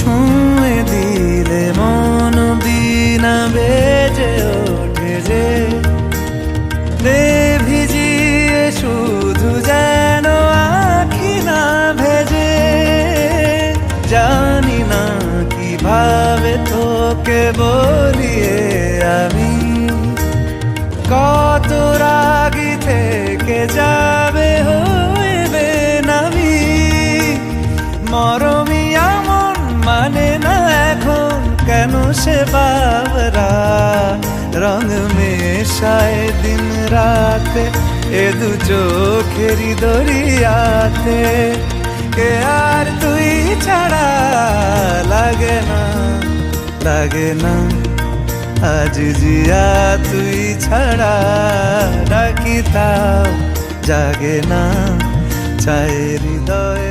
ছুঁয়ে দিলে মন বিনা বেজে ওঠে যে রে ভিজিয়ে শুধু যেন আখি না ভেজে। জানি না কিভাবে তোকে বলিয়ে আমি কত রাগি থেকে যাবে হইবে নামি। মরমি এমন মানে না এখন কেন সে বাবরা রং মেশায় দিন রাতে এ দু চোখেরি দরিয়াতে। কে আর তুই ছাড়া লাগে না লাগে না আজ জিয়া তুই ছাড়া ডাকি তাও জাগে না চায় হৃদয়।